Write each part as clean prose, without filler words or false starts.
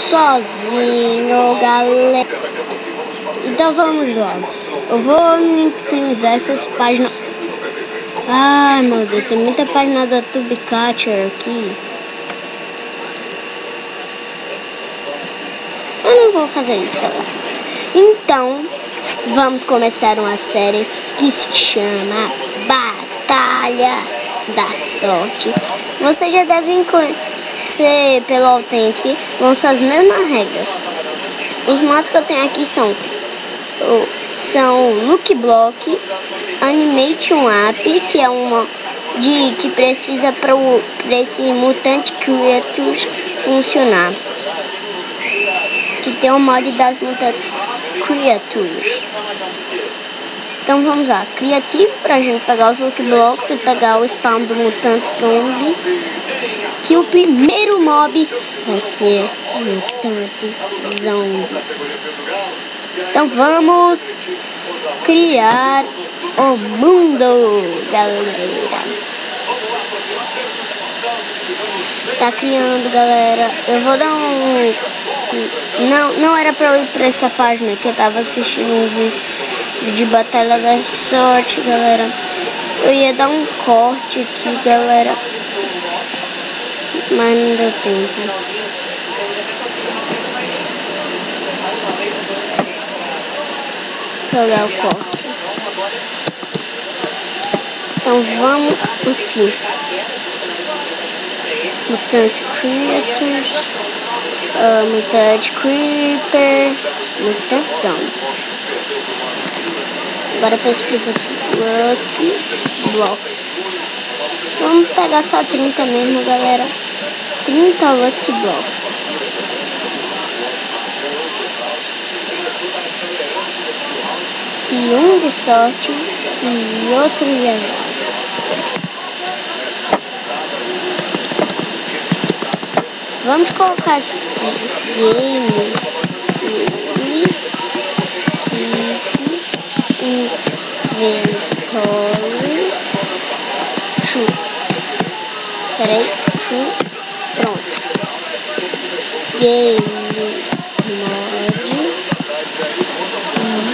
sozinho, galera. Então vamos lá. Eu vou minimizar essas páginas. Ai meu Deus, tem muita página da Tubecatcher aqui. Eu não vou fazer isso, galera. Então, vamos começar uma série que se chama Batalha da Sorte. Vocês já devem conhecer pelo Authentic, vão ser as mesmas regras. Os modos que eu tenho aqui são Lucky Block, Animation App, que é uma que precisa para esse Mutant Creatures funcionar. Que tem o mod das Mutant Creatures. Então vamos lá, criativo pra gente pegar os Lucky Blocks e pegar o spawn do Mutant Zombie. Que o primeiro mob vai ser o Mutant Zombie. Então vamos criar o mundo, galera. Tá criando, galera. Eu vou dar um... Não era pra eu ir pra essa página que eu tava assistindo um vídeo de Batalha da Sorte, galera. Eu ia dar um corte aqui, galera, mas não deu tempo. Vou dar o corte. Então vamos aqui. Mutant Creatures, Mutant Creeper, Mutant Zombie. Agora pesquisa aqui, Lucky Block. Vamos pegar só 30 mesmo, galera. 30 Lucky Blocks. E um de sorte e outro de azar. Vamos colocar aqui Game Inventory True. Peraí, True. Pronto. Game Mode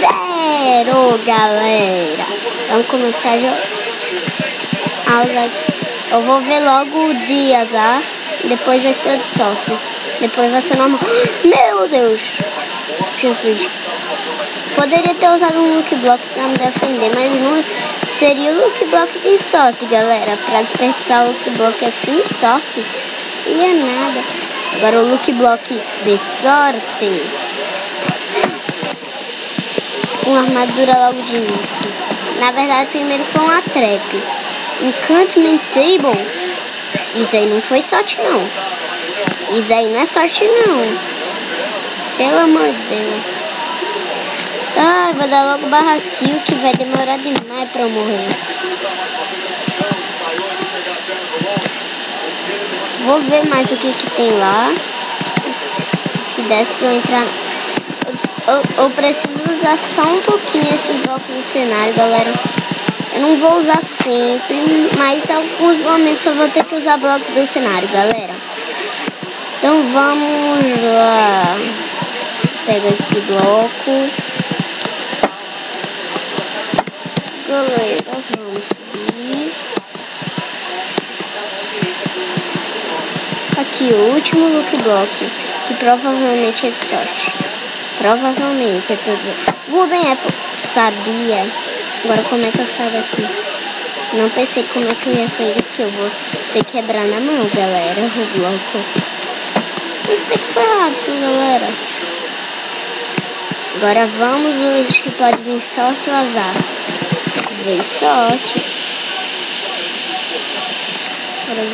0, galera. Vamos começar já a usar aqui. Eu vou ver logo o de azar. Depois vai ser de sorte. Depois vai ser normal. Meu Deus! Jesus. Poderia ter usado um Lucky Block pra me defender, mas não seria o Lucky Block de sorte, galera. Pra desperdiçar o Lucky Block assim de sorte. E é nada. Agora o Lucky Block de sorte. Uma armadura logo de início. Na verdade, primeiro foi uma trap. Enchantment Table. Isso aí não foi sorte, não. Isso aí não é sorte, não. Pelo amor de Deus. Ai, vou dar logo barra kill, que vai demorar demais pra eu morrer. Vou ver mais o que tem lá. Se desse pra eu entrar. Eu preciso usar só um pouquinho esses blocos do cenário, galera. Eu não vou usar sempre, mas em alguns momentos eu vou ter que usar bloco do cenário, galera. Então vamos lá. Pega aqui bloco. Galera, vamos subir. Aqui o último Lucky Block, que provavelmente é de sorte. Provavelmente é tudo. Golden Apple, sabia. Agora como é que eu saio daqui? Não pensei como é que eu ia sair daqui. Eu vou ter que quebrar na mão, galera, o bloco. Mas até que foi rápido, galera. Agora vamos os que pode vir sorte ou azar. Veio sorte. Agora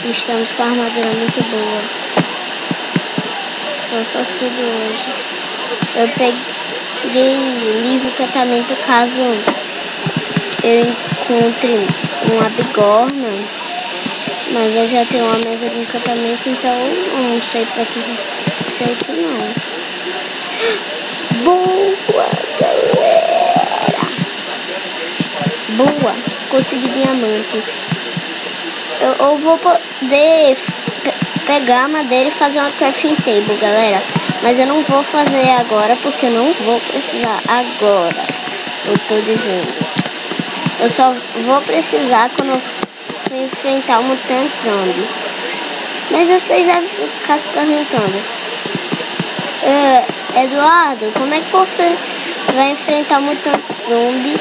estamos com a armadura muito boa. Estou sortudo hoje. Eu peguei livro encantamento caso eu encontre uma bigorna, mas eu já tenho uma mesa de encantamento, então eu não sei pra que serve não. Boa, galera! Boa! Consegui diamante. Eu vou poder pegar a madeira e fazer uma crafting table, galera. Mas eu não vou fazer agora, porque eu não vou precisar agora. Eu tô dizendo. Eu só vou precisar quando eu for enfrentar um mutante zombie. Mas vocês devem ficar se perguntando. Eduardo, como é que você vai enfrentar um mutante zombie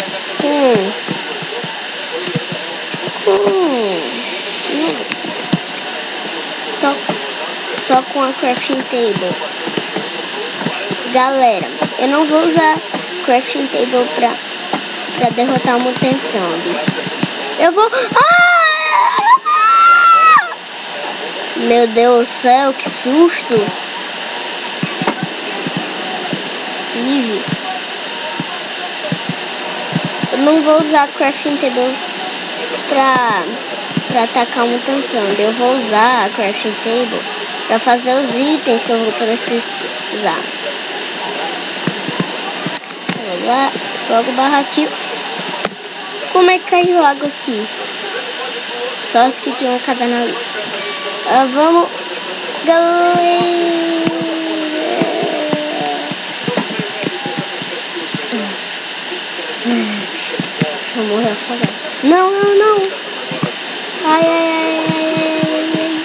só com a crafting table? Galera, eu não vou usar crafting table pra derrotar um mutante zombie. Eu vou... Meu Deus do céu, que susto! Tive. Eu não vou usar crafting table pra atacar um mutante zombie. Eu vou usar a crafting table pra fazer os itens que eu vou precisar. Vou lá, logo barraquinho. Como é que caiu água aqui? Sorte que tem uma caverna ali. Vamos, galera. Vou morrer afogado. Não, não, não. Ai, ai, ai, ai, ai, ai.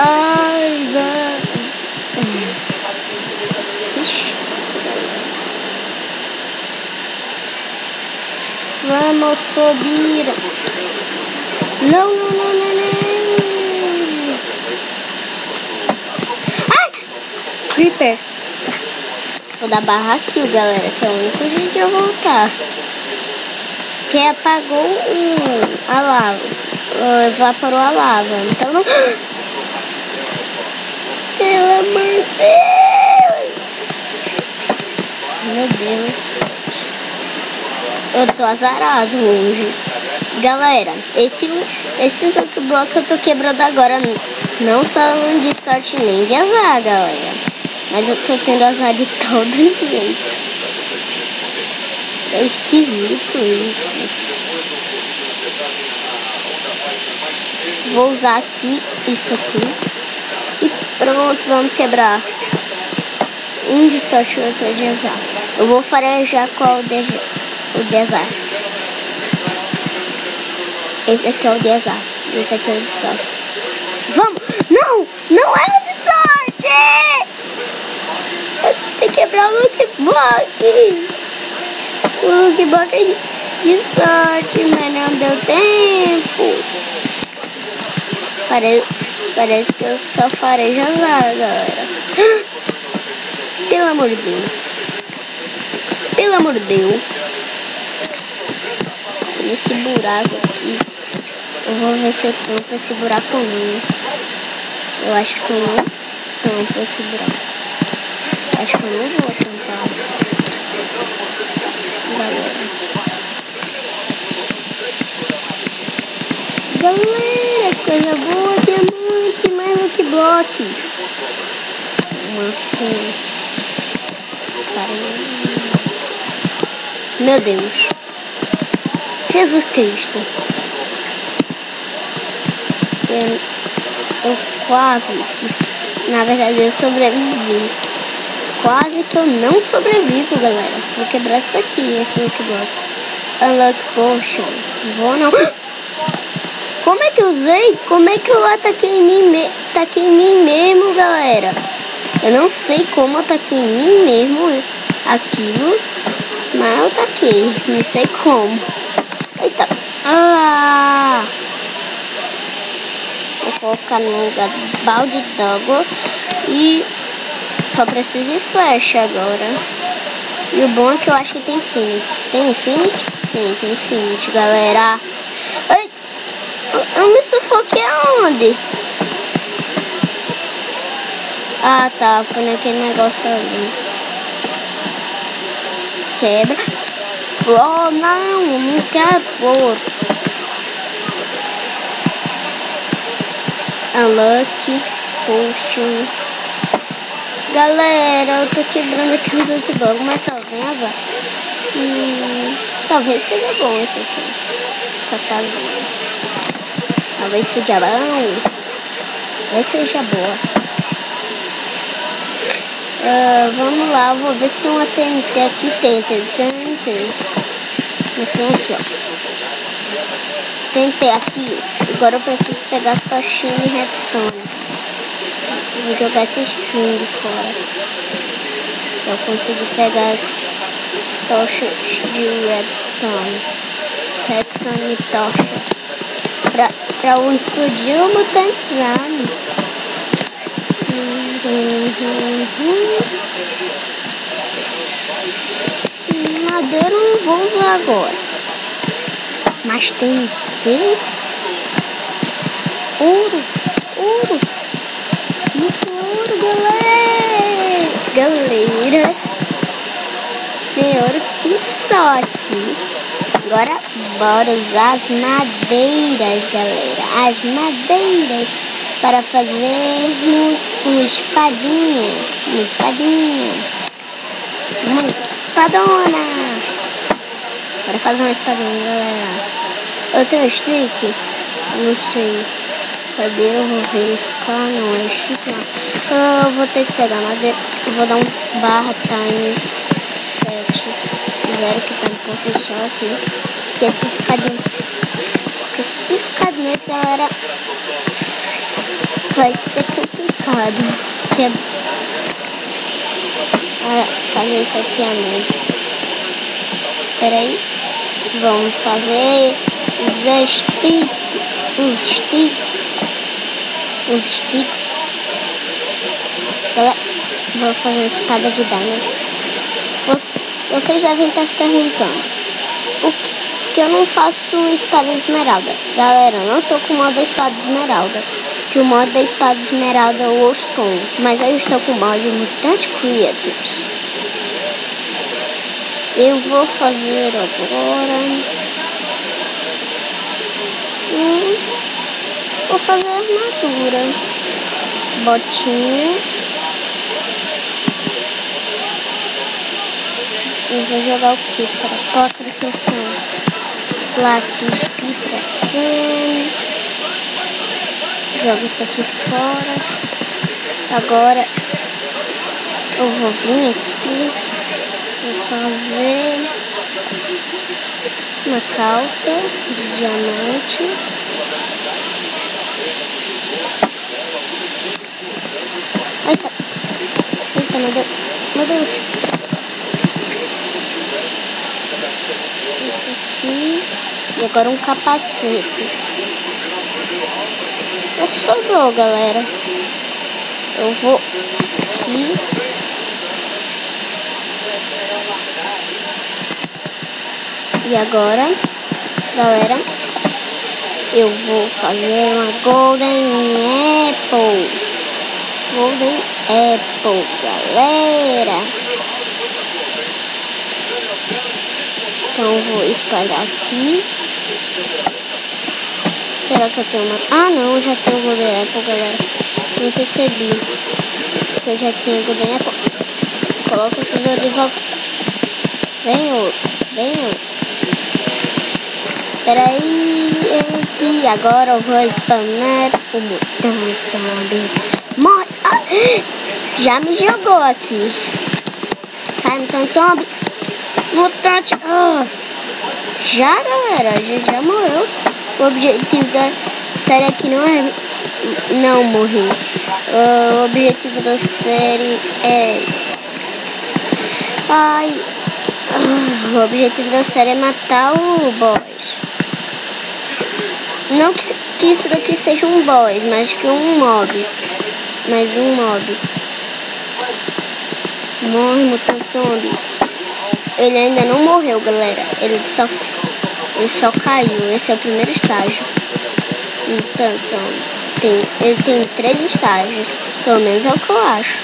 Ai, vamos subir. Não, não, não, não, não. Ai! Creeper. Vou dar barra aqui, galera, que é o único jeito de eu voltar. Que apagou a lava. Evaporou a lava. Então não... Pelo amor de Deus! Meu Deus. Eu tô azarado hoje. Galera, esses Lucky Block eu tô quebrando agora. Não só de sorte nem de azar, galera. Mas eu tô tendo azar de todo jeito. É esquisito isso. Vou usar aqui, isso aqui. E pronto, vamos quebrar. Um de sorte e outro de azar. Eu vou farejar qual o de azar. Esse aqui é o de azar. Esse aqui é o de sorte. Vamos! Não! Não é o de sorte! Eu tenho que quebrar o Lucky Block. O Lucky Block é de sorte, mas não deu tempo. Parece que eu só farejo azar, galera. Pelo amor de Deus. Pelo amor de Deus. Nesse buraco aqui. Eu vou ver se eu tampo esse buraco ou não. Eu acho que eu não tampo esse buraco. Acho que eu não vou tampar. Galera, coisa boa, diamante, mais Lucky Block. Uma coisa. Meu Deus. Jesus Cristo. Eu quase que... Na verdade eu sobrevivi. Quase que eu não sobrevivo, galera. Vou quebrar isso aqui, esse Lucky Block. Unlock Potion. Vou não... Como é que eu usei? Como é que eu ataquei em mim mesmo, galera? Eu não sei como eu ataquei em mim mesmo aquilo. Mas eu ataquei. Não sei como. Eita. Ah! Vou colocar no lugar do balde d'água. E só preciso de flecha agora. E o bom é que eu acho que tem Infinity. Tem Infinity? Tem Infinity, galera. Ai! Eu me sufoquei aonde? Ah, tá. Foi naquele negócio ali. Quebra. Flor, não quero flor. Unlock Potion. Galera, eu tô quebrando aqui os outdoors, mas só vem azar. Talvez seja bom isso aqui. Essa casinha. Talvez seja bom. Talvez seja boa. Vamos lá, vou ver se tem uma TNT aqui. Tem. Não tem aqui, ó. TNT aqui. Agora eu preciso pegar as tochinhas de redstone. Vou jogar esse string fora. Eu consigo pegar as tochas de redstone. Redstone tocha. Pra o explodir o mutantizado. Madeira eu não vou usar agora. Mas tem ouro. Muito ouro, galera. Tem ouro que só aqui. Agora bora usar as madeiras, galera. As madeiras para fazermos uma espadinha. Uma espadona. Bora fazer uma espadinha, galera. Eu tenho um stick? Não sei. Cadê? Eu vou verificar. Não é stick, não. Eu vou ter que pegar madeira. Eu vou dar um /time 7 0 que tá no professor aqui. Porque se ficar dentro, galera, vai ser complicado. Que é fazer isso aqui à noite. Espera aí. Vamos fazer os sticks. Galera, vou fazer uma espada de diamond. Vocês devem estar se perguntando por que eu não faço espada de esmeralda. Galera, eu não tô com o modo da espada de esmeralda. Que o modo da espada esmeralda é o Warstone, mas eu estou com o modo Mutant Creators. Eu vou fazer agora. Vou fazer armadura, botinha. Eu vou jogar o que fora? Placa de pressão, placas de pressão. Jogo isso aqui fora. Agora eu vou vir aqui. Vou fazer uma calça de diamante. Eita, meu Deus. Isso aqui. E agora um capacete. Sobrou, galera. Eu vou aqui. E agora, galera, eu vou fazer uma Golden Apple, galera. Então eu vou espalhar aqui. Será que eu tenho uma... Ah, não, eu já tenho Golden Apple, galera. Não percebi que eu já tinha Golden Apple. Coloca esses ouros de volta. Vem, ouro. Peraí, aqui. Agora eu vou spamar o mutante zombie. Morre! Ah, já me jogou aqui. Sai, mutante zombie. Mutante. Já, galera. Já morreu. O objetivo da série aqui não é não morrer. O objetivo da série é... o objetivo da série é matar o boss. Não que isso daqui seja um boss, mas que um mob. Mais um mob. Morre, mutante zombie. Ele ainda não morreu, galera. Ele só caiu. Esse é o primeiro estágio. Mutante zombie. Ele tem 3 estágios. Pelo menos é o que eu acho.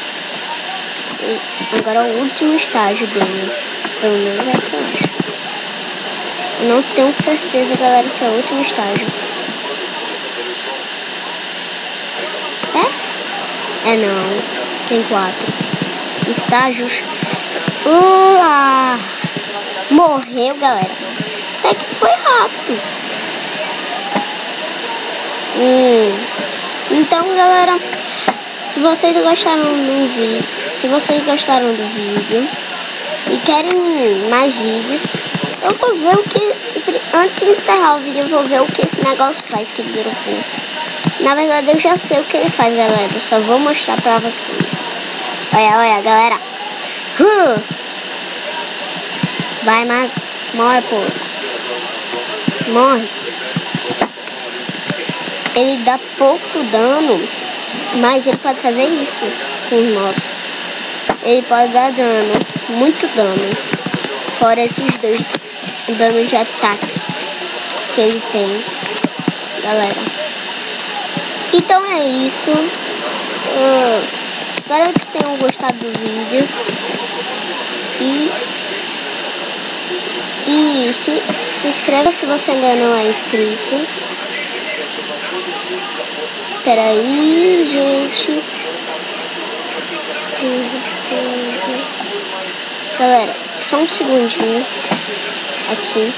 Agora é o último estágio dele. Pelo menos é o que eu acho. Eu não tenho certeza, galera, se é o último estágio. É? É não. Tem 4. estágios. Morreu, galera. Até que foi rápido. Então, galera, se vocês gostaram do vídeo e querem mais vídeos, eu vou ver o que, antes de encerrar o vídeo, eu vou ver o que esse negócio faz, que ele dropou. Na verdade, eu já sei o que ele faz, galera, eu só vou mostrar pra vocês. Olha, galera. Vai, mas morre, pô. Morre. Ele dá pouco dano, mas ele pode fazer isso com os mobs. Ele pode dar dano, muito dano. Fora esses dois danos de ataque que ele tem, galera. Então é isso. Espero que tenham gostado do vídeo. E se inscreva se você ainda não é inscrito. Peraí, gente. Galera, só um segundinho aqui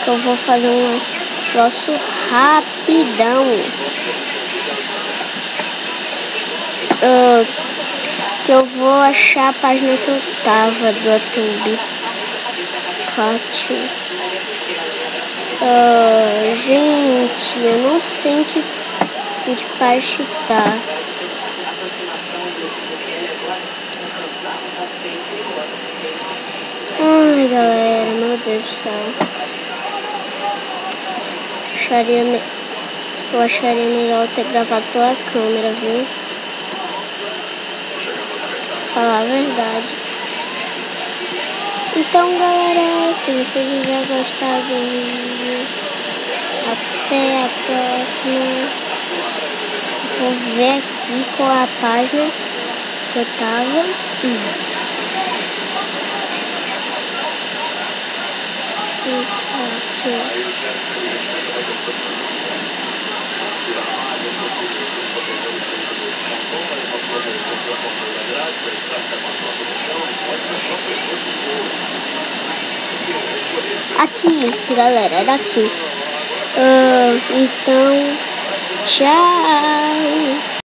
que eu vou fazer um negócio rapidão. Que eu vou achar a página que eu tava do YouTube. Gente, eu não sei em que parte tá. Ai, galera, meu Deus do céu. Eu acharia melhor ter gravado pela câmera, viu? Falar a verdade. Então, galera, se você tiver gostado do vídeo, até a próxima. Vou ver aqui qual é a página que eu tava. Aqui, galera, era aqui. Então, tchau.